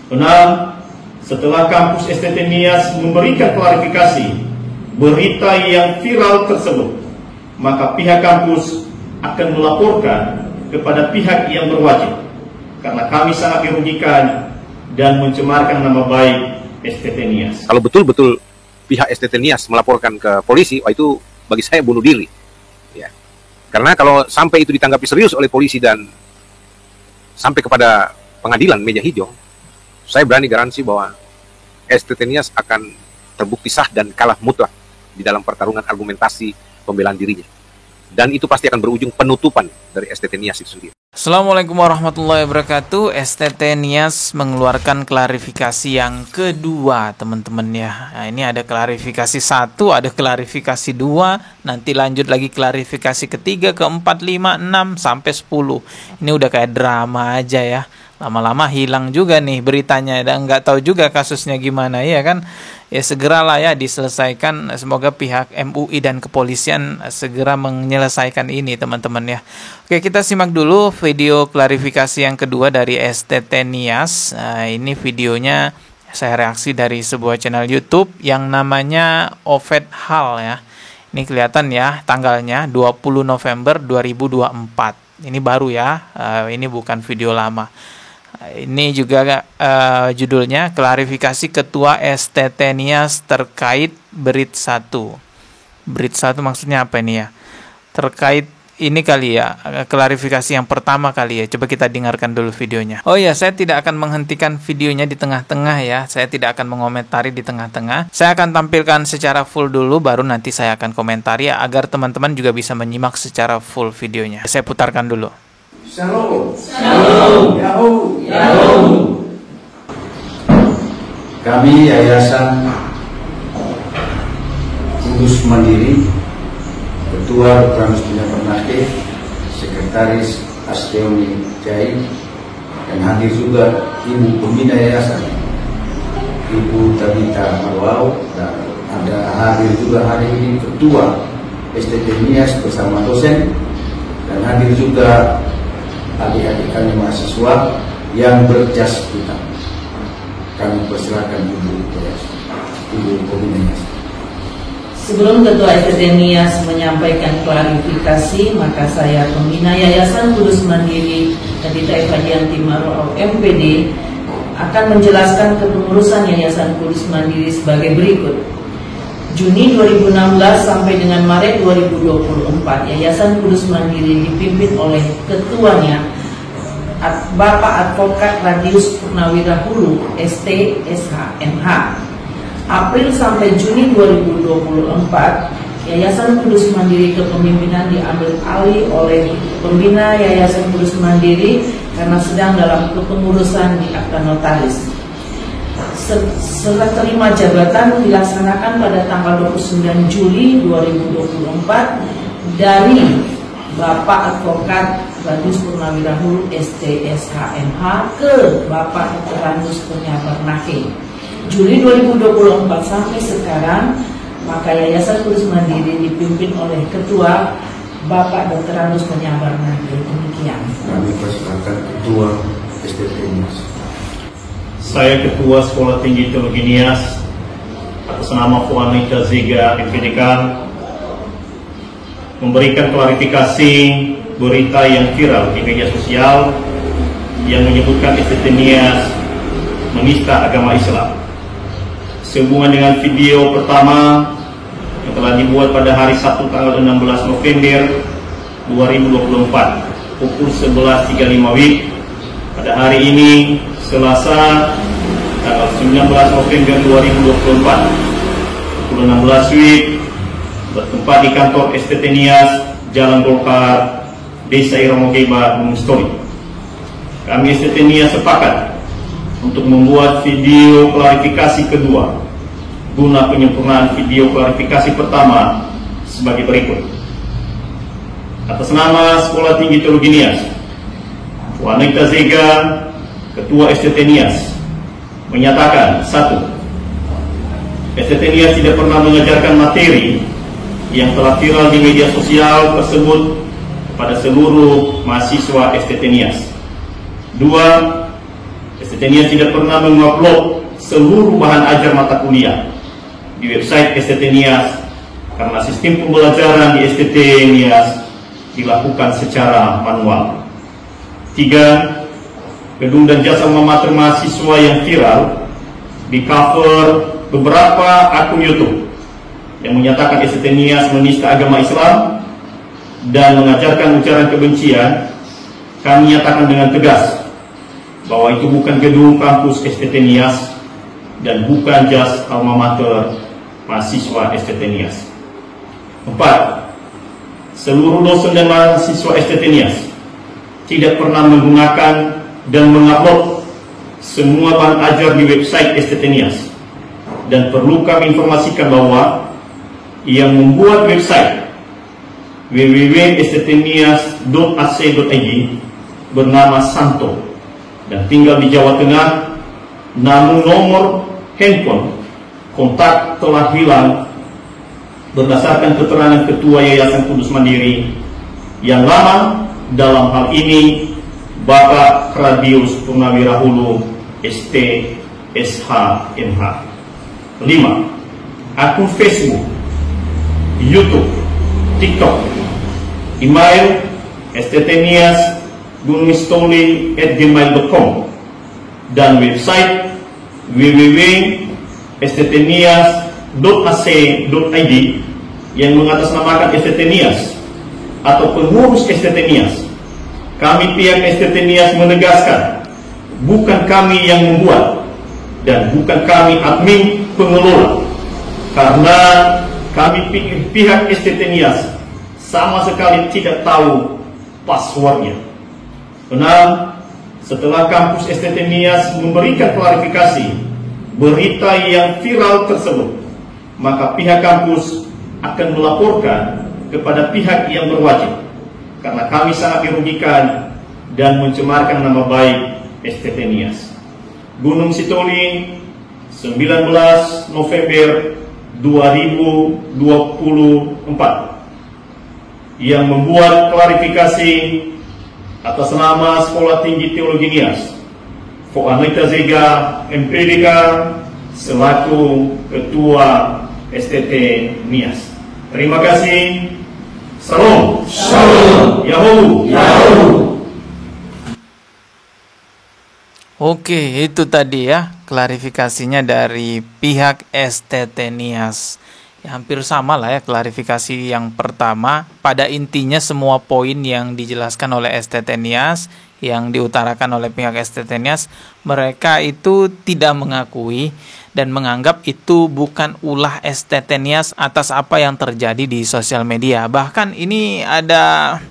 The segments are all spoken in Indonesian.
Benar, setelah kampus STT Nias memberikan klarifikasi berita yang viral tersebut, maka pihak kampus akan melaporkan kepada pihak yang berwajib, karena kami sangat dirugikan dan mencemarkan nama baik STT Nias. Kalau betul-betul pihak STT Nias melaporkan ke polisi, wah itu bagi saya bunuh diri. Ya. Karena kalau sampai itu ditanggapi serius oleh polisi dan sampai kepada pengadilan meja hijau, saya berani garansi bahwa STT Nias akan terbukti sah dan kalah mutlak di dalam pertarungan argumentasi pembelaan dirinya. Dan itu pasti akan berujung penutupan dari STT Nias itu sendiri. Assalamualaikum warahmatullahi wabarakatuh. STT Nias mengeluarkan klarifikasi yang kedua, teman-teman ya. Nah, ini ada klarifikasi 1, ada klarifikasi 2, nanti lanjut lagi klarifikasi ketiga, keempat, 5, 6, sampai 10. Ini udah kayak drama aja ya. Lama-lama hilang juga nih beritanya, dan nggak tahu juga kasusnya gimana ya kan. Ya segeralah ya diselesaikan, semoga pihak MUI dan kepolisian segera menyelesaikan ini teman-teman ya. Oke, kita simak dulu video klarifikasi yang kedua dari STT Nias. Nah, ini videonya saya reaksi dari sebuah channel YouTube yang namanya Oved Hal ya. Ini kelihatan ya tanggalnya 20 November 2024. Ini baru ya, ini bukan video lama. Ini juga judulnya klarifikasi Ketua STT Nias terkait Berit 1. Berit 1 maksudnya apa ini ya? Terkait ini kali ya, klarifikasi yang pertama kali ya. Coba kita dengarkan dulu videonya. Oh ya, saya tidak akan menghentikan videonya di tengah-tengah ya. Saya tidak akan mengomentari di tengah-tengah. Saya akan tampilkan secara full dulu, baru nanti saya akan komentari ya, agar teman-teman juga bisa menyimak secara full videonya. Saya putarkan dulu. Shalom. Shalom. Yahoo. Yahoo. Kami Yayasan Kudus Mandiri, Ketua Dr. Pernake, Sekretaris Asteoni Jai, dan hadir juga Ibu Pembina Yayasan, Ibu Tabita Marwau, dan ada hadir juga hari ini Ketua STT Nias bersama dosen, dan hadir juga adik-adik kami mahasiswa yang berjas hitam. Kami persilakan Ibu Pembina Yayasan. Sebelum Ketua STT Nias menyampaikan klarifikasi, maka saya Pembina Yayasan Kudus Mandiri Tabita Efadianti Marwau MPD akan menjelaskan kepengurusan Yayasan Kudus Mandiri sebagai berikut. Juni 2016 sampai dengan Maret 2024, Yayasan Kudus Mandiri dipimpin oleh ketuanya Bapak Advokat Radius Purnawira Hulu, ST, SH, MH. April sampai Juni 2024, Yayasan Kudus Mandiri kepemimpinan diambil alih oleh Pembina Yayasan Kudus Mandiri karena sedang dalam kepengurusan di akta notaris. Setelah terima jabatan dilaksanakan pada tanggal 29 Juli 2024 dari Bapak Advokat Radius Purnawira Hulu STSHMH ke Bapak Dr. Randus Pernake. Juli 2024 sampai sekarang, maka Yayasan Kudus Mandiri dipimpin oleh Ketua Bapak Dr. Randus Pernake. Demikian. Kami persilakan Ketua STT Nias. Saya Ketua Sekolah Tinggi Teologi Nias atas nama Fuanita Zega MPDK memberikan klarifikasi berita yang viral di media sosial yang menyebutkan STT Nias menista agama Islam. Sehubungan dengan video pertama yang telah dibuat pada hari Sabtu tanggal 16 November 2024 pukul 11.35 WIB. Pada hari ini Selasa tanggal 19 November 2024 pukul 16 WIB bertempat di kantor STT Nias, Jalan Golkar, Desa Irongokeba, Gunung Stori. Kami STT Nias sepakat untuk membuat video klarifikasi kedua guna penyempurnaan video klarifikasi pertama sebagai berikut. Atas nama Sekolah Tinggi Teologi Nias, Wanita Zega, Ketua STT Nias, menyatakan 1. STT Nias tidak pernah mengajarkan materi yang telah viral di media sosial tersebut kepada seluruh mahasiswa STT Nias. 2. STT STT Nias tidak pernah mengupload seluruh bahan ajar mata kuliah di website STT Nias karena sistem pembelajaran di STT Nias dilakukan secara manual. 3. Gedung dan jasa memater mahasiswa yang viral di cover beberapa akun YouTube yang menyatakan STT Nias menista agama Islam dan mengajarkan ujaran kebencian. Kami nyatakan dengan tegas bahwa itu bukan gedung kampus STT Nias dan bukan jas alma mater mahasiswa STT Nias. 4. Seluruh dosen dan mahasiswa STT Nias tidak pernah menggunakan dan mengupload semua bahan ajar di website STT Nias. Dan perlu kami informasikan bahwa yang membuat website www.sttnias.ac.id bernama Santo dan tinggal di Jawa Tengah, namun nomor handphone kontak telah hilang berdasarkan keterangan Ketua Yayasan Kudus Mandiri yang lama, dalam hal ini Bapak Radius Purnawira Hulu ST SHMH. 5. Akun Facebook, YouTube, TikTok, email sttnias@gmail.com dan website www.sttnias.ac.id yang mengatasnamakan STT Nias atau pengurus STT Nias. Kami pihak STT Nias menegaskan, bukan kami yang membuat dan bukan kami admin pengelola, karena kami pihak STT Nias sama sekali tidak tahu passwordnya. 6. Setelah kampus STT Nias memberikan klarifikasi berita yang viral tersebut, maka pihak kampus akan melaporkan kepada pihak yang berwajib, karena kami sangat dirugikan dan mencemarkan nama baik STT Nias. Gunung Sitoli, 19 November 2024, yang membuat klarifikasi atas nama Sekolah Tinggi Teologi Nias, Foanita Zega MPDK selaku Ketua STT Nias. Terima kasih. Salam. Shalom. Yahoo. Yahoo. Oke, itu tadi ya klarifikasinya dari pihak STT Nias. Ya, hampir sama lah ya klarifikasi yang pertama. Pada intinya semua poin yang dijelaskan oleh STT Nias, yang diutarakan oleh pihak STT Nias, mereka itu tidak mengakui dan menganggap itu bukan ulah STT Nias atas apa yang terjadi di sosial media. Bahkan ini ada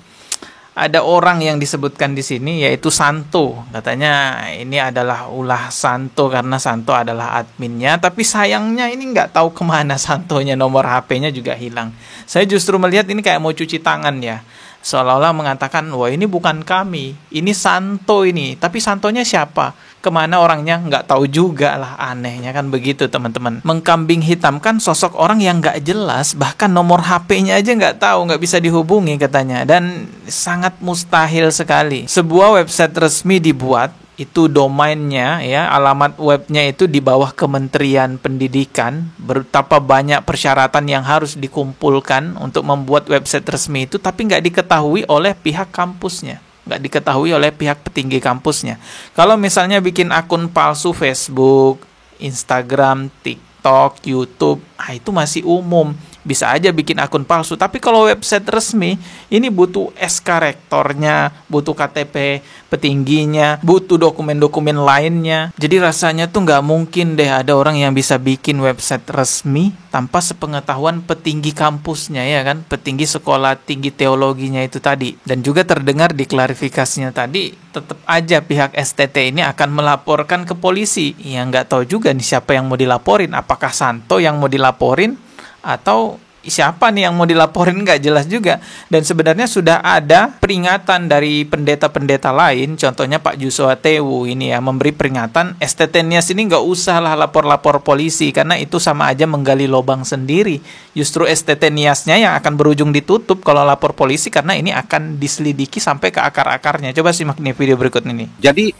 orang yang disebutkan di sini, yaitu Santo. Katanya ini adalah ulah Santo karena Santo adalah adminnya. Tapi sayangnya ini nggak tahu kemana Santonya, nomor HP-nya juga hilang. Saya justru melihat ini kayak mau cuci tangan ya. Seolah-olah mengatakan, wah ini bukan kami, ini Santo ini. Tapi Santonya siapa? Kemana orangnya? Nggak tahu juga lah, anehnya kan begitu teman-teman. Mengkambing hitamkan sosok orang yang nggak jelas, bahkan nomor HP-nya aja nggak tahu, nggak bisa dihubungi katanya. Dan sangat mustahil sekali. Sebuah website resmi dibuat, itu domainnya ya, alamat webnya itu di bawah Kementerian Pendidikan. Betapa banyak persyaratan yang harus dikumpulkan untuk membuat website resmi itu, tapi nggak diketahui oleh pihak kampusnya, nggak diketahui oleh pihak petinggi kampusnya. Kalau misalnya bikin akun palsu Facebook, Instagram, TikTok, YouTube, itu masih umum, bisa aja bikin akun palsu. Tapi kalau website resmi, ini butuh SK rektornya, butuh KTP petingginya, butuh dokumen-dokumen lainnya. Jadi rasanya tuh nggak mungkin deh ada orang yang bisa bikin website resmi tanpa sepengetahuan petinggi kampusnya, ya kan, petinggi sekolah tinggi teologinya itu tadi. Dan juga terdengar di klarifikasinya tadi, tetap aja pihak STT ini akan melaporkan ke polisi. Ya nggak tahu juga nih siapa yang mau dilaporin, apakah Santo yang mau dilaporin atau siapa nih yang mau dilaporin, nggak jelas juga. Dan sebenarnya sudah ada peringatan dari pendeta-pendeta lain, contohnya Pak Jusua Tewu ini ya, memberi peringatan STT Nias ini nggak usah lah lapor-lapor polisi, karena itu sama aja menggali lubang sendiri. Justru STT Niasnya yang akan berujung ditutup kalau lapor polisi, karena ini akan diselidiki sampai ke akar-akarnya. Coba simak nih video berikut ini. Jadi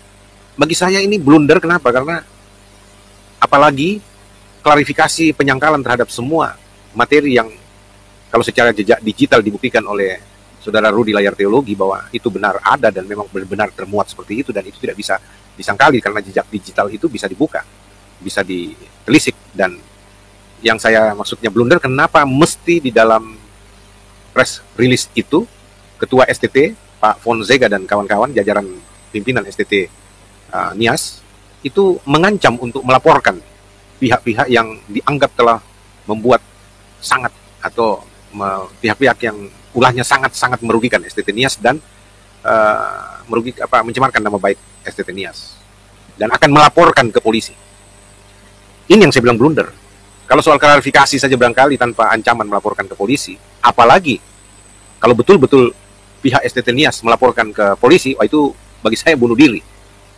bagi saya ini blunder. Kenapa? Karena apalagi klarifikasi penyangkalan terhadap semua materi yang kalau secara jejak digital dibuktikan oleh saudara Rudi layar teologi bahwa itu benar ada dan memang benar-benar termuat seperti itu, dan itu tidak bisa disangkali karena jejak digital itu bisa dibuka, bisa ditelisik. Dan yang saya maksudnya blunder, kenapa mesti di dalam press release itu Ketua STT Pak Fonseca dan kawan-kawan jajaran pimpinan STT Nias itu mengancam untuk melaporkan pihak-pihak yang dianggap telah membuat sangat atau pihak-pihak yang ulahnya sangat-sangat merugikan STT Nias dan mencemarkan nama baik STT Nias, dan akan melaporkan ke polisi. Ini yang saya bilang blunder. Kalau soal klarifikasi saja barangkali tanpa ancaman melaporkan ke polisi, apalagi kalau betul-betul pihak STT Nias melaporkan ke polisi, itu bagi saya bunuh diri.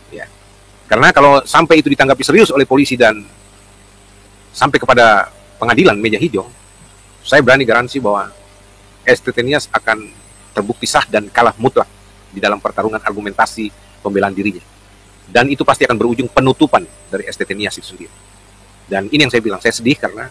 Ya. Karena kalau sampai itu ditanggapi serius oleh polisi dan sampai kepada pengadilan meja hijau, saya berani garansi bahwa STT Nias akan terbukti sah dan kalah mutlak di dalam pertarungan argumentasi pembelaan dirinya. Dan itu pasti akan berujung penutupan dari STT Nias itu sendiri. Dan ini yang saya bilang, saya sedih karena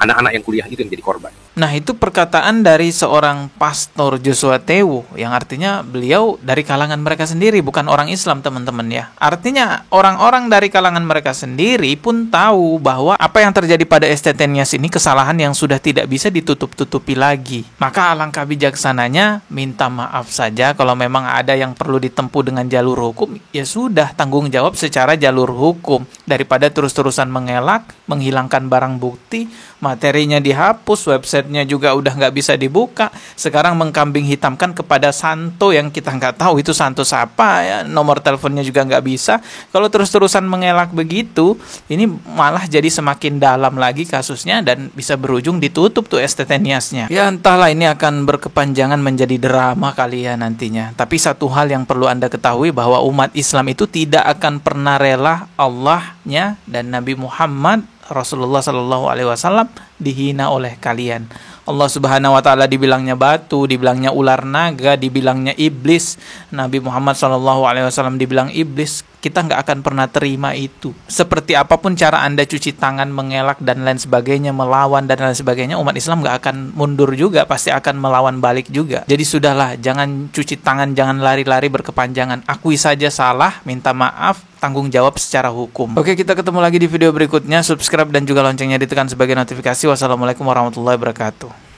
anak-anak yang kuliah itu yang jadi korban. Nah, itu perkataan dari seorang Pastor Joshua Tewu, yang artinya beliau dari kalangan mereka sendiri, bukan orang Islam, teman-teman ya. Artinya orang-orang dari kalangan mereka sendiri pun tahu bahwa apa yang terjadi pada STT Nias ini kesalahan yang sudah tidak bisa ditutup-tutupi lagi. Maka alangkah bijaksananya minta maaf saja. Kalau memang ada yang perlu ditempuh dengan jalur hukum, ya sudah, tanggung jawab secara jalur hukum, daripada terus-terusan mengelak, menghilangkan barang bukti, materinya dihapus, websitenya juga udah nggak bisa dibuka. Sekarang mengkambing hitamkan kepada Santo yang kita nggak tahu itu Santo siapa ya, nomor teleponnya juga nggak bisa. Kalau terus-terusan mengelak begitu, ini malah jadi semakin dalam lagi kasusnya dan bisa berujung ditutup tuh STT Niasnya. Ya entahlah, ini akan berkepanjangan menjadi drama kali ya nantinya. Tapi satu hal yang perlu Anda ketahui, bahwa umat Islam itu tidak akan pernah rela Allahnya dan Nabi Muhammad Rasulullah Shallallahu Alaihi Wasallam dihina oleh kalian. Allah Subhanahu Wa Taala dibilangnya batu, dibilangnya ular naga, dibilangnya iblis. Nabi Muhammad Shallallahu Alaihi Wasallam dibilang iblis. Kita nggak akan pernah terima itu. Seperti apapun cara Anda cuci tangan, mengelak dan lain sebagainya, melawan dan lain sebagainya, umat Islam nggak akan mundur juga, pasti akan melawan balik juga. Jadi sudahlah, jangan cuci tangan, jangan lari-lari berkepanjangan. Akui saja salah, minta maaf, tanggung jawab secara hukum. Oke, kita ketemu lagi di video berikutnya. Subscribe dan juga loncengnya ditekan sebagai notifikasi. Wassalamualaikum warahmatullahi wabarakatuh.